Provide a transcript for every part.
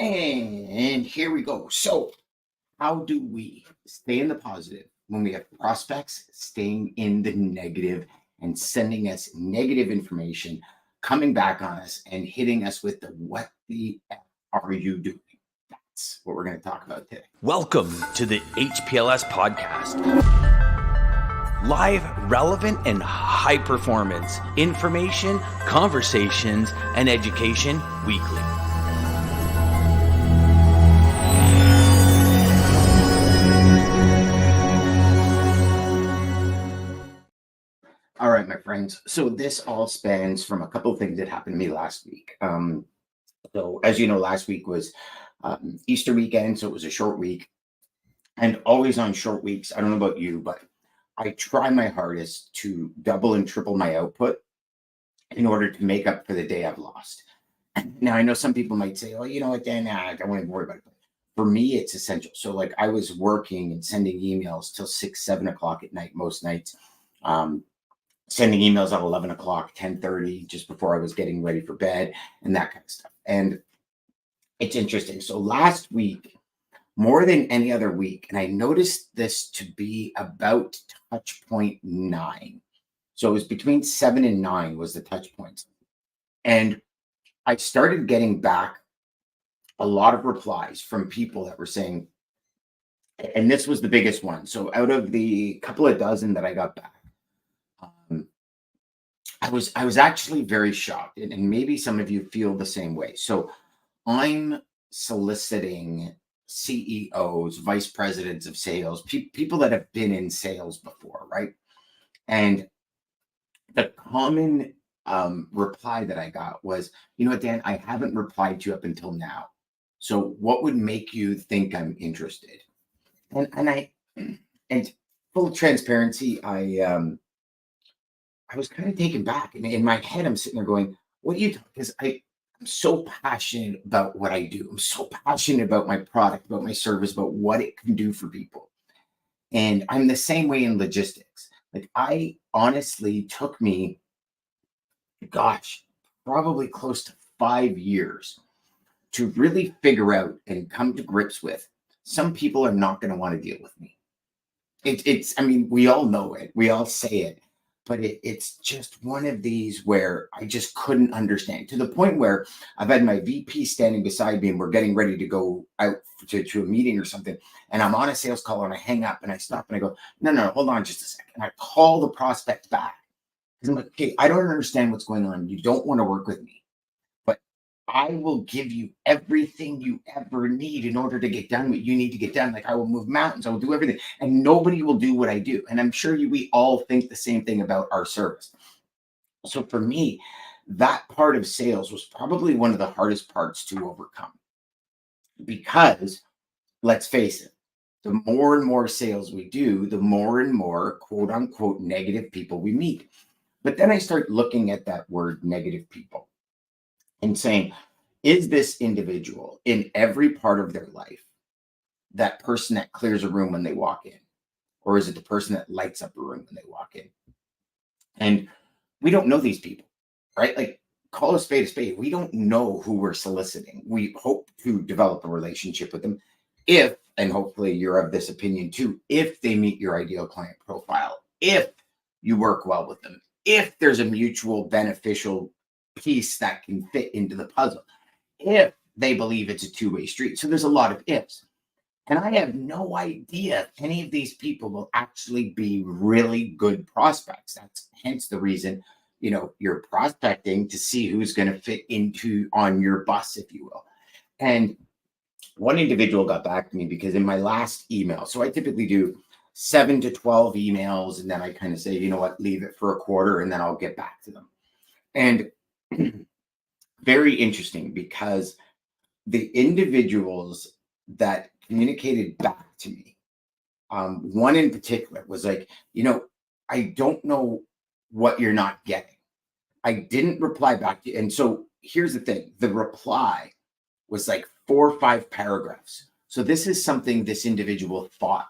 And here we go. So, how do we stay in the positive when we have prospects staying in the negative and sending us negative information, coming back on us and hitting us with the what the F are you doing? That's what we're going to talk about today. Welcome to the HPLS podcast. Live, relevant, and high performance information, conversations, and education weekly. All right, my friends. So this all spans from a couple of things that happened to me last week. So as you know, last week was Easter weekend, so it was a short week. And always on short weeks, I don't know about you, but I try my hardest to double and triple my output in order to make up for the day I've lost. Now, I know some people might say, oh, you know what, Dan, I don't want to worry about it. For me, it's essential. So like I was working and sending emails till 6, 7 o'clock at night, most nights. Sending emails at 11 o'clock, 10:30, just before I was getting ready for bed and that kind of stuff. And it's interesting. So last week, more than any other week, and I noticed this to be about touch point 9. So it was between 7 and 9 was the touch points. And I started getting back a lot of replies from people that were saying, and this was the biggest one. So out of the couple of dozen that I got back, I was actually very shocked, and maybe some of you feel the same way. So I'm soliciting CEOs, vice presidents of sales, people that have been in sales before, right? And the common reply that I got was, you know what, Dan, I haven't replied to you up until now. So what would make you think I'm interested? And full transparency, I was kind of taken back. And in my head, I'm sitting there going, what do you talk? Because I'm so passionate about what I do. I'm so passionate about my product, about my service, about what it can do for people. And I'm the same way in logistics. Like I honestly took me, gosh, probably close to 5 years to really figure out and come to grips with some people are not going to want to deal with me. I mean, we all know it. We all say it. But it's just one of these where I just couldn't understand, to the point where I've had my VP standing beside me and we're getting ready to go out to a meeting or something. And I'm on a sales call and I hang up and I stop and I go, no, hold on just a second. And I call the prospect back. Because I'm like, okay, I don't understand what's going on. You don't want to work with me, but I will give you everything you ever need in order to get done what you need to get done. Like I will move mountains, I will do everything, and nobody will do what I do. And I'm sure we all think the same thing about our service. So for me, that part of sales was probably one of the hardest parts to overcome, because let's face it, the more and more sales we do, the more and more quote unquote negative people we meet. But then I start looking at that word negative people and saying, is this individual in every part of their life that person that clears a room when they walk in? Or is it the person that lights up a room when they walk in? And we don't know these people, right? Like, call a spade a spade. We don't know who we're soliciting. We hope to develop a relationship with them if, and hopefully you're of this opinion too, if they meet your ideal client profile, if you work well with them, if there's a mutual beneficial piece that can fit into the puzzle, if they believe it's a two-way street. So there's a lot of ifs. And I have no idea if any of these people will actually be really good prospects. That's hence the reason, you're prospecting to see who's going to fit into on your bus, if you will. And one individual got back to me because in my last email, so I typically do 7 to 12 emails, and then I kind of say, you know what, leave it for a quarter and then I'll get back to them. And very interesting, because the individuals that communicated back to me, one in particular was like, I don't know what you're not getting. I didn't reply back to you. And so here's the thing. The reply was like 4 or 5 paragraphs. So this is something this individual thought.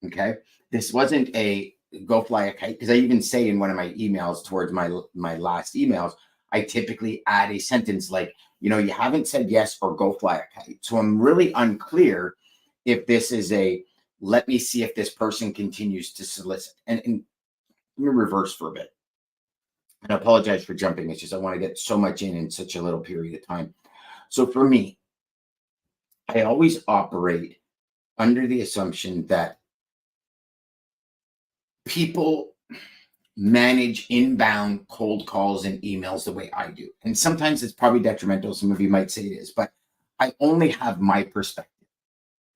Okay. This wasn't a go fly a kite, because I even say in one of my emails towards my last emails, I typically add a sentence like, you haven't said yes or go fly a kite. So I'm really unclear if this is let me see if this person continues to solicit. And let me reverse for a bit. And I apologize for jumping. It's just I want to get so much in such a little period of time. So for me, I always operate under the assumption that people manage inbound cold calls and emails the way I do. And sometimes it's probably detrimental. Some of you might say it is, but I only have my perspective,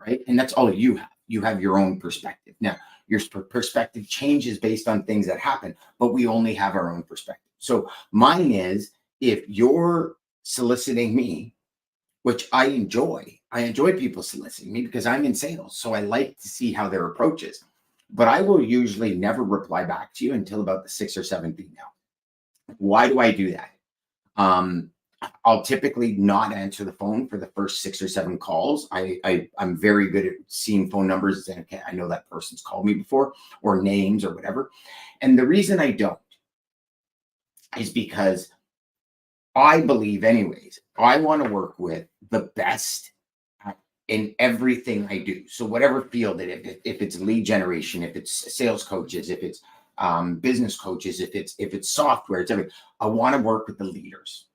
right? And that's all you have. You have your own perspective. Now, your perspective changes based on things that happen, but we only have our own perspective. So mine is, if you're soliciting me, which I enjoy people soliciting me because I'm in sales. So I like to see how their approach is. But I will usually never reply back to you until about the 6th or 7th email. Why do I do that? I'll typically not answer the phone for the first 6 or 7 calls. I'm very good at seeing phone numbers and saying, okay, I know that person's called me before, or names or whatever. And the reason I don't is because I believe, anyways, I want to work with the best in everything I do. So whatever field it is, if it's lead generation, if it's sales coaches, if it's business coaches, if it's software, it's everything. I want to work with the leaders,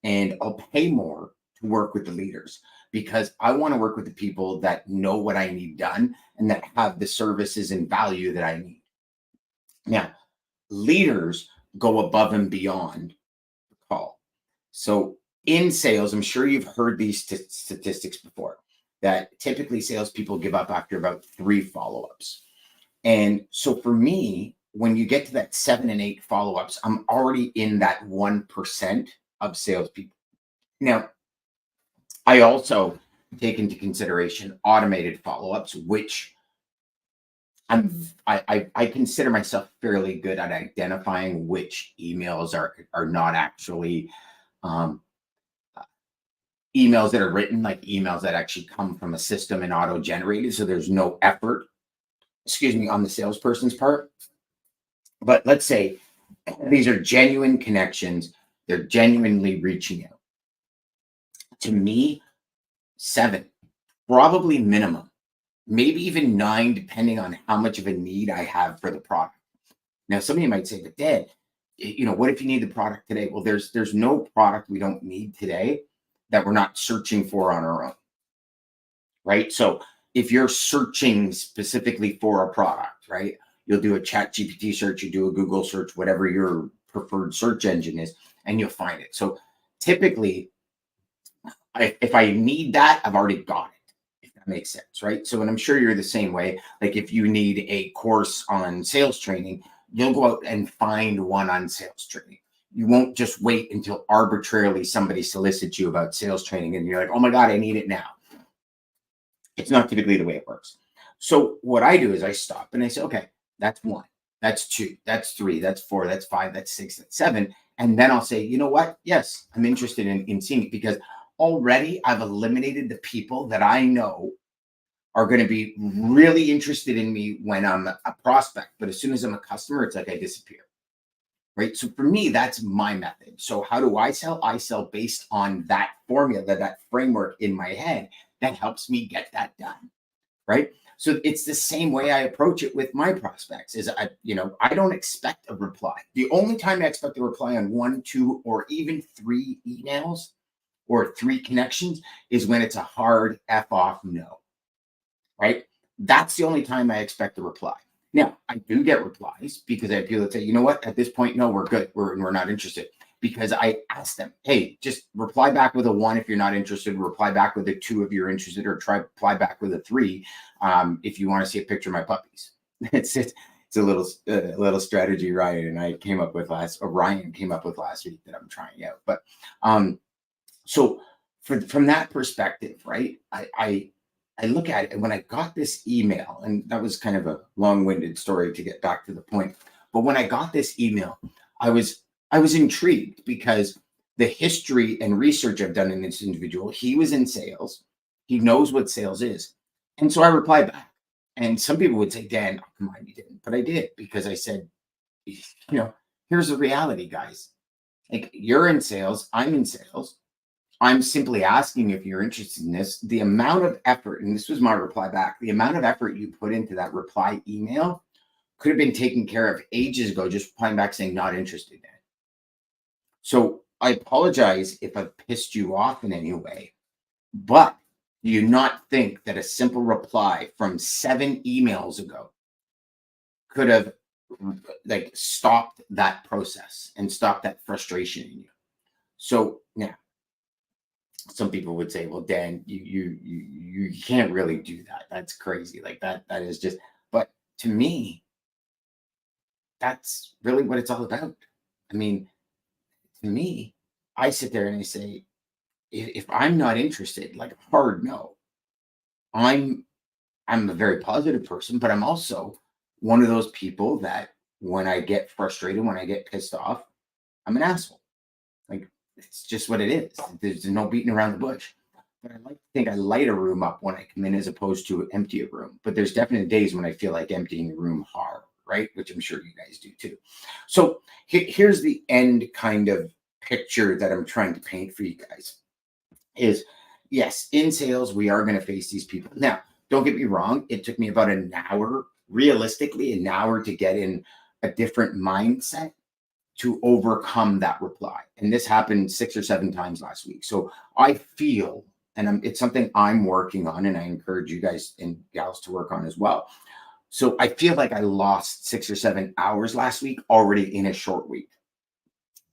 and I'll pay more to work with the leaders because I want to work with the people that know what I need done and that have the services and value that I need. Now, leaders go above and beyond the call. So in sales, I'm sure you've heard these statistics before, that typically salespeople give up after about 3 follow-ups. And so for me, when you get to that 7 and 8 follow-ups, I'm already in that 1% of salespeople. Now, I also take into consideration automated follow-ups, which I consider myself fairly good at identifying which emails are not actually emails that are written, like emails that actually come from a system and auto-generated. So there's no effort, on the salesperson's part. But let's say these are genuine connections. They're genuinely reaching out. To me, 7, probably minimum, maybe even 9, depending on how much of a need I have for the product. Now, some of you might say, but Dad, what if you need the product today? Well, there's no product we don't need today that we're not searching for on our own, right? So if you're searching specifically for a product, right, you'll do a chat GPT search, you do a Google search, whatever your preferred search engine is, and you'll find it. So typically, if I need that, I've already got it, if that makes sense, right? So, and I'm sure you're the same way. Like if you need a course on sales training, you'll go out and find one on sales training. You won't just wait until arbitrarily somebody solicits you about sales training and you're like, oh my God, I need it now. It's not typically the way it works. So what I do is I stop and I say, okay, that's 1, that's 2, that's 3, that's 4, that's 5, that's 6, that's 7. And then I'll say, you know what? Yes, I'm interested in seeing it, because already I've eliminated the people that I know are going to be really interested in me when I'm a prospect. But as soon as I'm a customer, it's like I disappear. Right. So for me, that's my method. So how do I sell? I sell based on that formula, that framework in my head that helps me get that done. Right. So it's the same way I approach it with my prospects. Is I don't expect a reply. The only time I expect a reply on 1, 2, or even 3 emails or 3 connections is when it's a hard F off no. Right. That's the only time I expect a reply. Now, I do get replies because I have people that say, you know what, at this point, no, we're good. We're not interested. Because I ask them, hey, just reply back with a 1 if you're not interested, reply back with a 2 if you're interested, or reply back with a 3 if you want to see a picture of my puppies. It's a little strategy Ryan came up with last week that I'm trying out. But so from that perspective, right, I look at it, and when I got this email, and that was kind of a long-winded story to get back to the point, but when I got this email, I was intrigued because the history and research I've done in this individual, he was in sales, he knows what sales is, and so I replied back. And some people would say, Dan, oh, come on, you didn't, but I did, because I said, here's the reality, guys. Like, you're in sales, I'm in sales. I'm simply asking if you're interested in this. The amount of effort, and this was my reply back, the amount of effort you put into that reply email could have been taken care of ages ago, just replying back saying not interested in it. So I apologize if I've pissed you off in any way, but do you not think that a simple reply from 7 emails ago could have like stopped that process and stopped that frustration in you? So now some people would say, well, Dan, you can't really do that. That's crazy. Like that is just, but to me, that's really what it's all about. I mean, to me, I sit there and I say, if I'm not interested, like hard no. I'm I'm a very positive person, but I'm also one of those people that when I get frustrated, when I get pissed off, I'm an asshole. Like, it's just what it is. There's no beating around the bush. But I like to think I light a room up when I come in as opposed to empty a room. But there's definitely days when I feel like emptying a room hard, right? Which I'm sure you guys do too. So here's the end kind of picture that I'm trying to paint for you guys is, yes, in sales, we are going to face these people. Now, don't get me wrong. It took me about an hour, realistically, an hour to get in a different mindset to overcome that reply. And this happened 6 or 7 times last week. So I feel, and it's something I'm working on, and I encourage you guys and gals to work on as well. So I feel like I lost 6 or 7 hours last week already in a short week.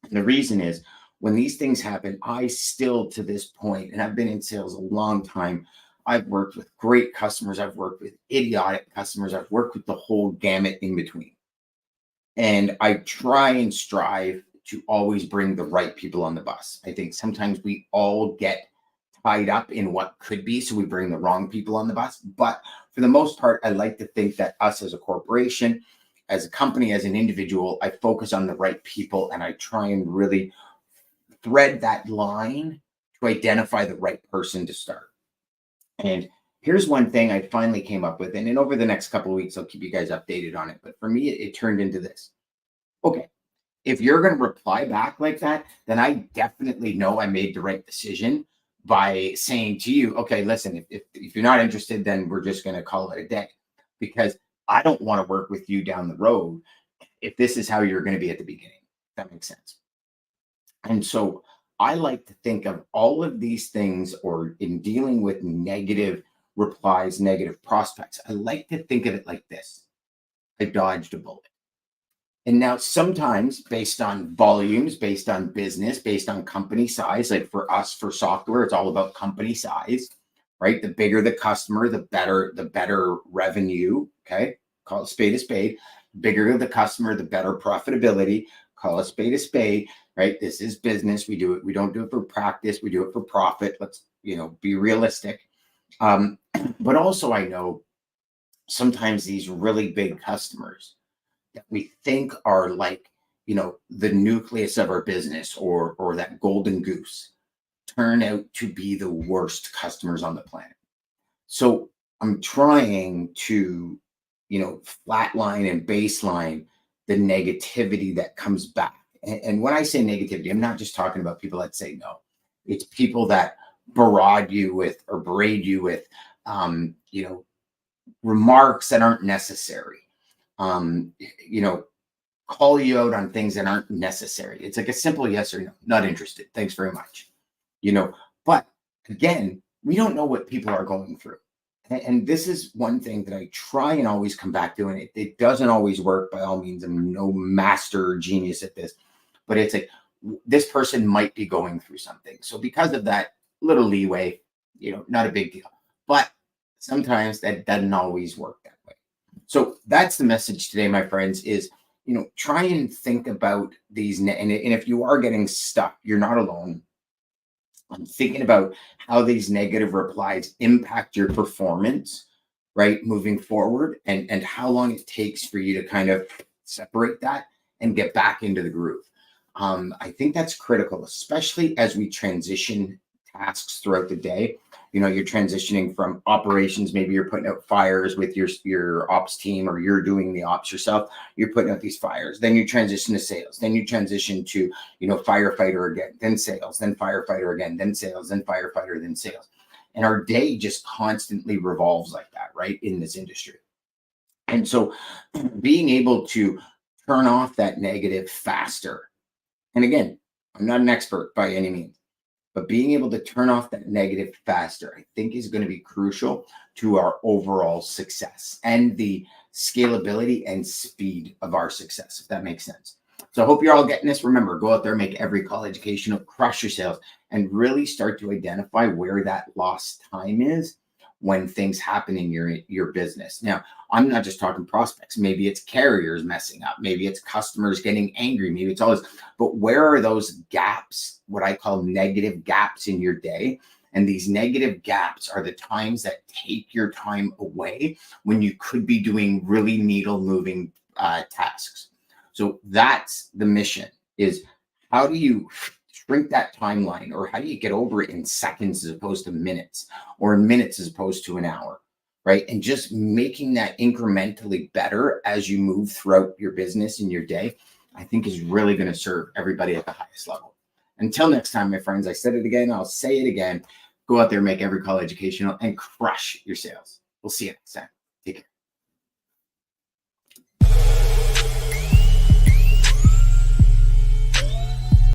And the reason is when these things happen, I still to this point, and I've been in sales a long time, I've worked with great customers, I've worked with idiotic customers, I've worked with the whole gamut in between. And I try and strive to always bring the right people on the bus. I think sometimes we all get tied up in what could be, so we bring the wrong people on the bus. But for the most part, I like to think that us as a corporation, as a company, as an individual, I focus on the right people and I try and really thread that line to identify the right person to start. And here's one thing I finally came up with, and then over the next couple of weeks, I'll keep you guys updated on it. But for me, it turned into this. Okay, if you're going to reply back like that, then I definitely know I made the right decision by saying to you, okay, listen, if you're not interested, then we're just going to call it a day, because I don't want to work with you down the road if this is how you're going to be at the beginning. If that makes sense. And so I like to think of all of these things, or in dealing with negative replies, negative prospects, I like to think of it like this. I dodged a bullet. And now sometimes based on volumes, based on business, based on company size, like for us, for software, it's all about company size, right? The bigger the customer, the better revenue. Okay. Call it spade a spade. Bigger the customer, the better profitability. Call a spade, right? This is business. We do it. We don't do it for practice. We do it for profit. Let's, be realistic. But also I know sometimes these really big customers that we think are like, the nucleus of our business, or that golden goose, turn out to be the worst customers on the planet. So I'm trying to, flatline and baseline the negativity that comes back. And when I say negativity, I'm not just talking about people that say no. It's people that berate you with, or berate you with, remarks that aren't necessary. um, you know, call you out on things that aren't necessary. It's like a simple yes or no, not interested. Thanks very much. But again, we don't know what people are going through. And this is one thing that I try and always come back to, and it doesn't always work by all means. I'm no master or genius at this, but it's like this person might be going through something. So because of that little leeway, not a big deal. But sometimes that doesn't always work that way. So that's the message today, my friends, is, try and think about these. And if you are getting stuck, you're not alone. I'm thinking about how these negative replies impact your performance, right, moving forward, and how long it takes for you to kind of separate that and get back into the groove. I think that's critical, especially as we transition tasks throughout the day. You're transitioning from operations. Maybe you're putting out fires with your ops team, or you're doing the ops yourself. You're putting out these fires. Then you transition to sales. Then you transition to, firefighter again, then sales, then firefighter again, then sales, then firefighter, then sales. And our day just constantly revolves like that, right, in this industry. And so being able to turn off that negative faster. And again, I'm not an expert by any means, but being able to turn off that negative faster, I think, is going to be crucial to our overall success and the scalability and speed of our success, if that makes sense. So I hope you're all getting this. Remember, go out there, make every call educational, crush your sales, and really start to identify where that lost time is when things happen in your business. Now, I'm not just talking prospects. Maybe it's carriers messing up. Maybe it's customers getting angry. Maybe it's all this. But where are those gaps, what I call negative gaps in your day? And these negative gaps are the times that take your time away when you could be doing really needle moving tasks. So that's the mission, is how do you shrink that timeline, or how do you get over it in seconds as opposed to minutes, or in minutes as opposed to an hour, right? And just making that incrementally better as you move throughout your business and your day, I think is really going to serve everybody at the highest level. Until next time, my friends, I said it again, I'll say it again. Go out there, make every call educational, and crush your sales. We'll see you next time. Take care.